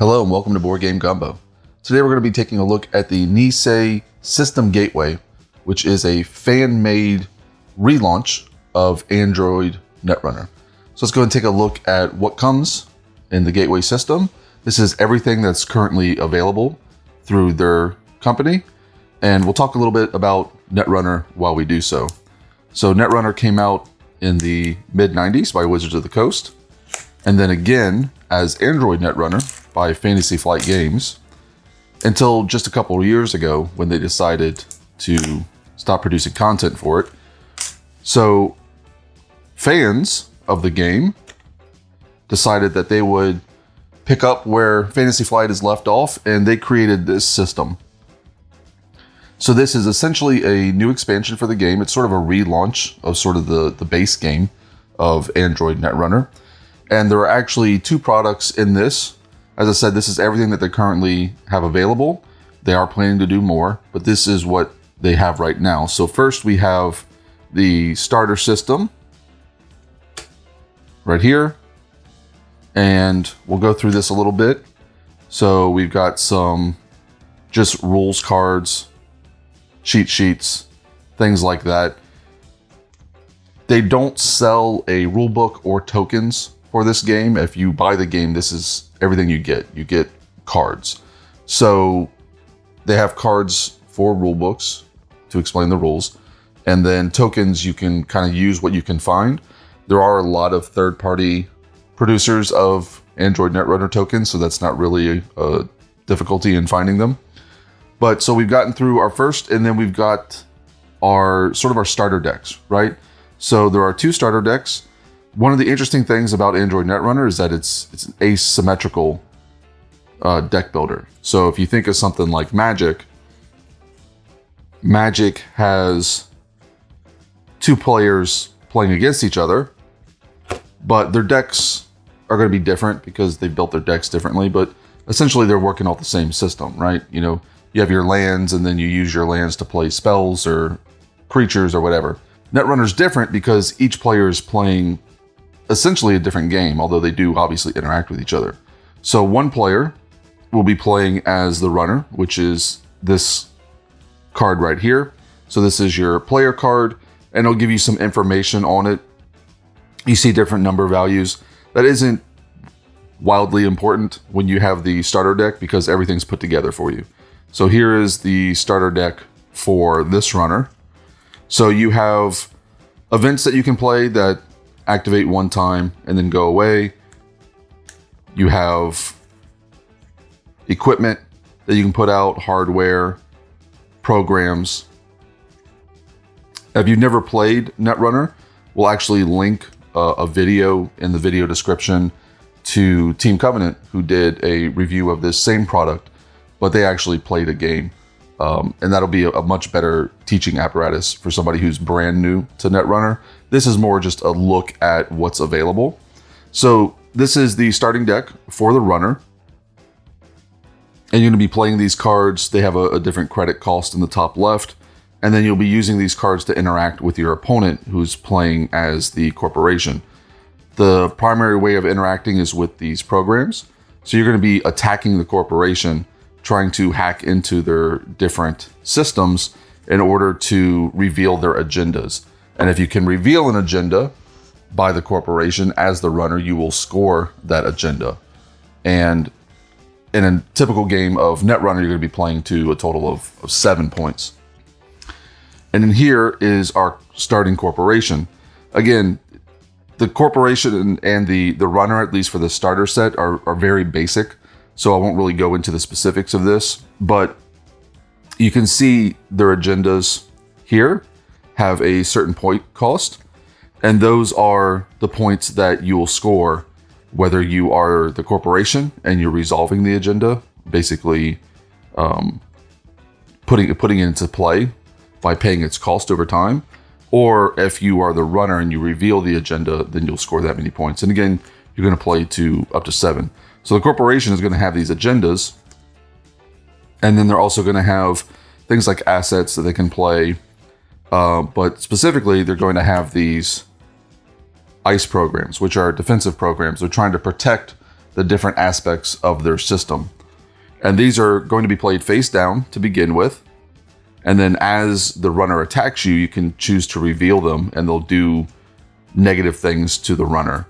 Hello and welcome to Board Game Gumbo. Today we're going to be taking a look at the Nisei System Gateway, which is a fan-made relaunch of Android Netrunner. So let's go and take a look at what comes in the Gateway system. This is everything that's currently available through their company, and we'll talk a little bit about Netrunner while we do so. So Netrunner came out in the mid-90s by Wizards of the Coast, and then again as Android Netrunner by Fantasy Flight Games until just a couple of years ago when they decided to stop producing content for it. So fans of the game decided that they would pick up where Fantasy Flight is left off, and they created this system. So this is essentially a new expansion for the game. It's sort of a relaunch of sort of the base game of Android Netrunner. And there are actually two products in this. As I said, this is everything that they currently have available. They are planning to do more, but this is what they have right now. So first we have the starter system right here. And we'll go through this a little bit. So we've got some just rules cards, cheat sheets, things like that. They don't sell a rule book or tokens for this game. If you buy the game, this is everything you get. You get cards. So they have cards for rule books to explain the rules, and then tokens you can kind of use what you can find. There are a lot of third-party producers of Android Netrunner tokens, so that's not really a difficulty in finding them. But so we've gotten through our first, and then we've got our sort of our starter decks, right? So there are two starter decks. One of the interesting things about Android Netrunner is that it's an asymmetrical deck builder. So if you think of something like Magic has two players playing against each other, but their decks are going to be different because they built their decks differently, but essentially they're working off the same system, right? You know, you have your lands and then you use your lands to play spells or creatures or whatever. Netrunner's different because each player is playing essentially a different game, although they do obviously interact with each other. So one player will be playing as the runner, which is this card right here. So this is your player card, and it'll give you some information on it. You see different number values. That isn't wildly important when you have the starter deck because everything's put together for you. So here is the starter deck for this runner. So you have events that you can play that activate one time and then go away. You have equipment that you can put out, hardware, programs. If you've never played Netrunner, we'll actually link a video in the video description to Team Covenant, who did a review of this same product, but they actually played a game. And that'll be a much better teaching apparatus for somebody who's brand new to Netrunner. This is more just a look at what's available. So this is the starting deck for the runner. And you're going to be playing these cards. They have a different credit cost in the top left. And then you'll be using these cards to interact with your opponent who's playing as the corporation. The primary way of interacting is with these programs. So you're going to be attacking the corporation, trying to hack into their different systems in order to reveal their agendas. And if you can reveal an agenda by the corporation as the runner, you will score that agenda. And in a typical game of Netrunner, you're going to be playing to a total of 7 points. And in here is our starting corporation. Again, the corporation and the runner, at least for the starter set, are very basic. So I won't really go into the specifics of this, but you can see their agendas here have a certain point cost, and those are the points that you will score whether you are the corporation and you're resolving the agenda, basically putting it into play by paying its cost over time, or if you are the runner and you reveal the agenda, then you'll score that many points. And again, you're going to play to up to 7. So the corporation is going to have these agendas, and then they're also going to have things like assets that they can play, but specifically they're going to have these ICE programs, which are defensive programs. They're trying to protect the different aspects of their system. And these are going to be played face down to begin with. And then as the runner attacks you, you can choose to reveal them, and they'll do negative things to the runner.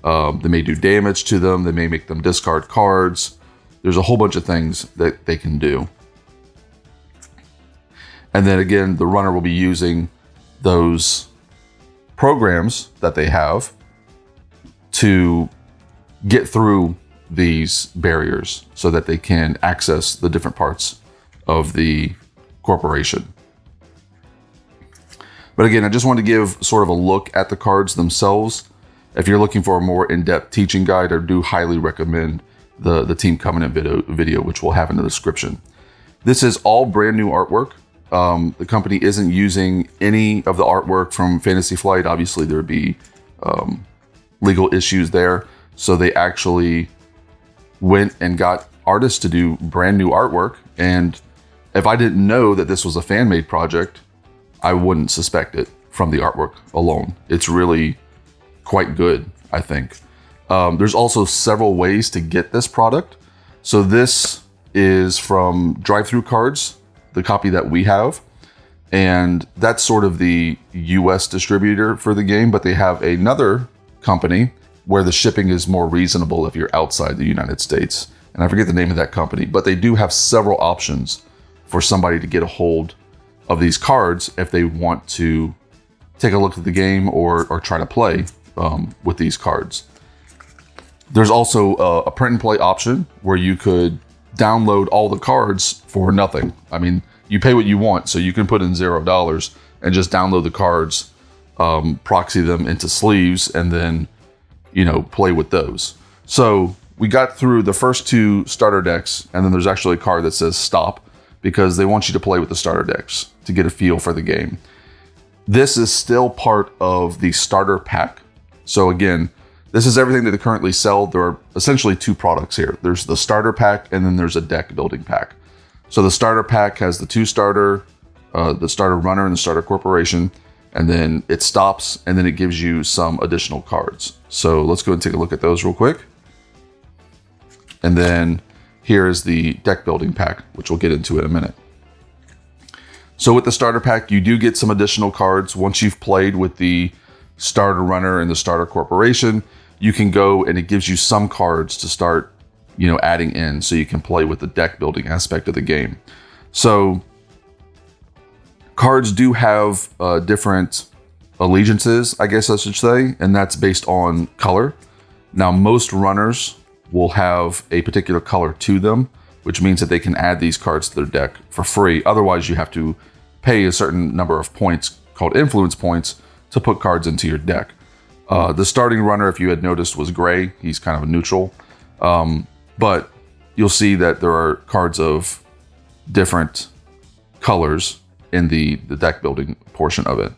They may do damage to them. They may make them discard cards. There's a whole bunch of things that they can do. And then again, the runner will be using those programs that they have to get through these barriers so that they can access the different parts of the corporation. But again, I just wanted to give sort of a look at the cards themselves. If you're looking for a more in-depth teaching guide, I do highly recommend the Team Covenant video, which we'll have in the description. This is all brand new artwork. The company isn't using any of the artwork from Fantasy Flight. Obviously, there would be legal issues there. So they actually went and got artists to do brand new artwork. And if I didn't know that this was a fan-made project, I wouldn't suspect it from the artwork alone. It's really quite good, I think. There's also several ways to get this product. So this is from Drive-Thru Cards, the copy that we have. And that's sort of the US distributor for the game, but they have another company where the shipping is more reasonable if you're outside the United States. And I forget the name of that company, but they do have several options for somebody to get a hold of these cards if they want to take a look at the game or try to play with these cards. There's also a print and play option where you could download all the cards for nothing. I mean, you pay what you want, so you can put in $0 and just download the cards, proxy them into sleeves, and then, you know, play with those. So we got through the first two starter decks, and then there's actually a card that says stop, because they want you to play with the starter decks to get a feel for the game. This is still part of the starter pack. So again, this is everything that they currently sell. There are essentially two products here. There's the starter pack, and then there's a deck building pack. So the starter pack has the the starter runner and the starter corporation, and then it stops, and then it gives you some additional cards. So let's go and take a look at those real quick. And then here is the deck building pack, which we'll get into in a minute. So with the starter pack, you do get some additional cards. Once you've played with the starter runner and the starter corporation, you can go and it gives you some cards to start, you know, adding in so you can play with the deck building aspect of the game. So cards do have different allegiances, I guess I should say, and that's based on color. Now, most runners will have a particular color to them, which means that they can add these cards to their deck for free. Otherwise, you have to pay a certain number of points called influence points to put cards into your deck. The starting runner, if you had noticed, was gray. He's kind of a neutral. But you'll see that there are cards of different colors in the deck building portion of it.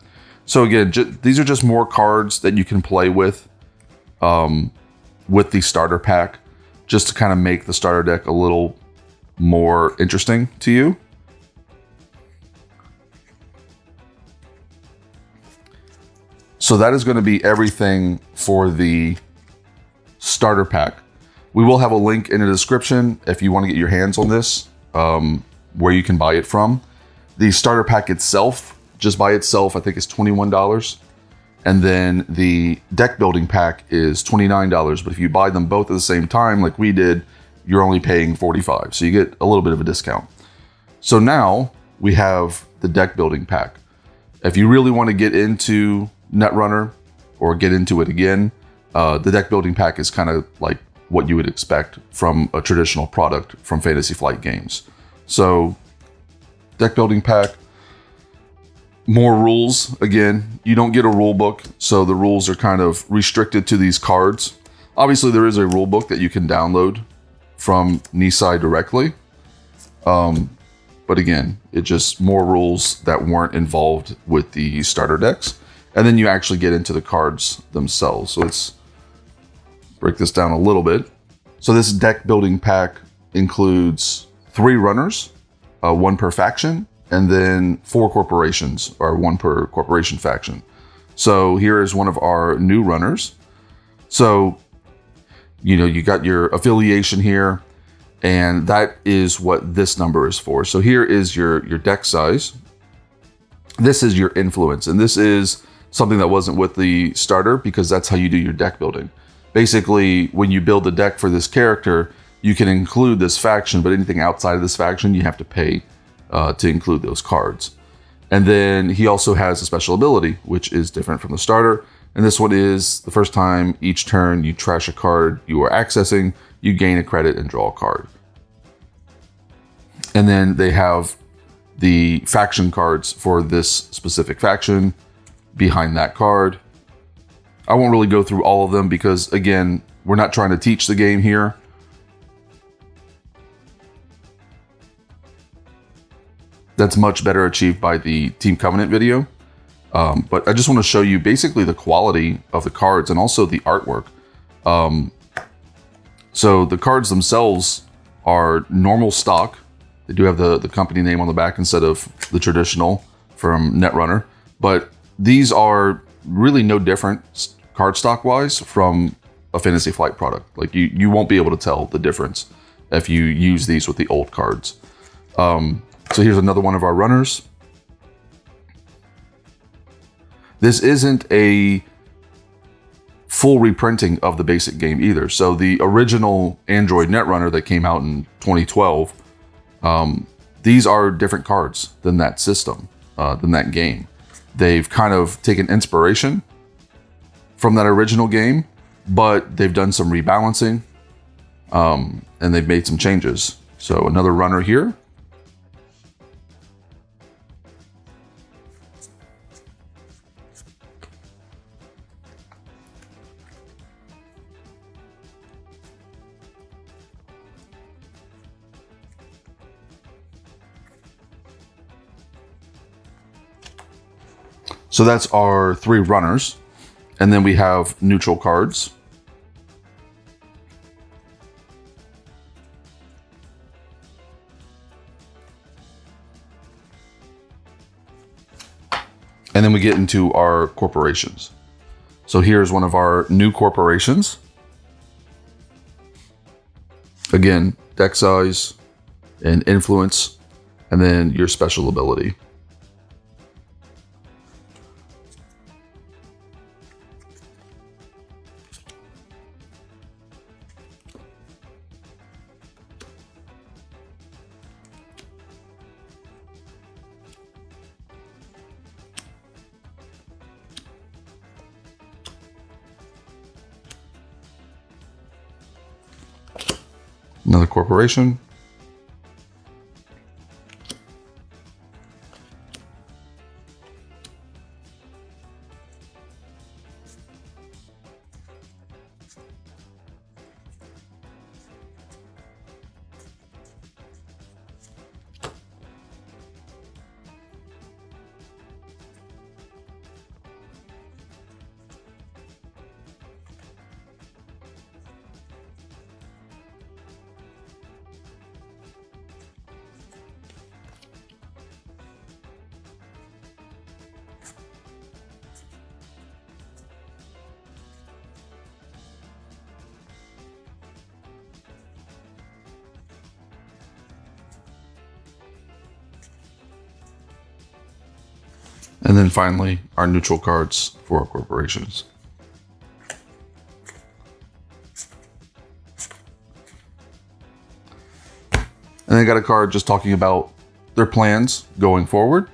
So again, these are just more cards that you can play with the starter pack, just to kind of make the starter deck a little more interesting to you. So that is going to be everything for the starter pack. We will have a link in the description if you want to get your hands on this, where you can buy it from. The starter pack itself, just by itself, I think is $21. And then the deck building pack is $29. But if you buy them both at the same time, like we did, you're only paying $45. So you get a little bit of a discount. So now we have the deck building pack. If you really want to get into Netrunner or get into it again, the deck building pack is kind of like what you would expect from a traditional product from Fantasy Flight games. So deck building pack, more rules. Again, you don't get a rule book, so the rules are kind of restricted to these cards. Obviously, there is a rule book that you can download from Nisei directly. But again, it's just more rules that weren't involved with the starter decks. And then you actually get into the cards themselves. So let's break this down a little bit. So this deck building pack includes 3 runners, 1 per faction, and then 4 corporations, or 1 per corporation faction. So here is one of our new runners. So you know, you got your affiliation here, and that is what this number is for. So here is your deck size. This is your influence, and this is something that wasn't with the starter because that's how you do your deck building. Basically, when you build a deck for this character, you can include this faction, but anything outside of this faction, you have to pay to include those cards. And then he also has a special ability, which is different from the starter. And this one is the first time each turn you trash a card you are accessing, you gain a credit and draw a card. And then they have the faction cards for this specific faction behind that card. I won't really go through all of them because, again, we're not trying to teach the game here. That's much better achieved by the Team Covenant video. But I just want to show you basically the quality of the cards and also the artwork. So the cards themselves are normal stock. They do have the company name on the back instead of the traditional from Netrunner. But these are really no different card stock wise from a Fantasy Flight product. Like you won't be able to tell the difference if you use these with the old cards. So here's another one of our runners. This isn't a full reprinting of the basic game either. So the original Android Netrunner that came out in 2012, these are different cards than that system, than that game. They've kind of taken inspiration from that original game, but they've done some rebalancing, and they've made some changes. So another runner here. So that's our 3 runners. And then we have neutral cards. And then we get into our corporations. So here's one of our new corporations. Again, deck size and influence, and then your special ability. Another corporation. And then finally, our neutral cards for our corporations. And they got a card just talking about their plans going forward.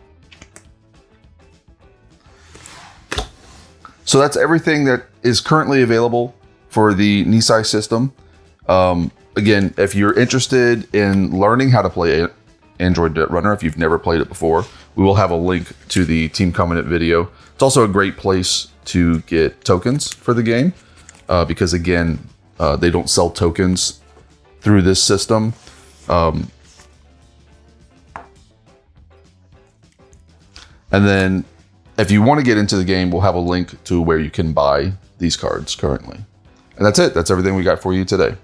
So that's everything that is currently available for the Nisei system. Again, if you're interested in learning how to play Android Netrunner, if you've never played it before, we will have a link to the Team Covenant video. It's also a great place to get tokens for the game because, again, they don't sell tokens through this system. And then if you want to get into the game, we'll have a link to where you can buy these cards currently. And that's it. That's everything we got for you today.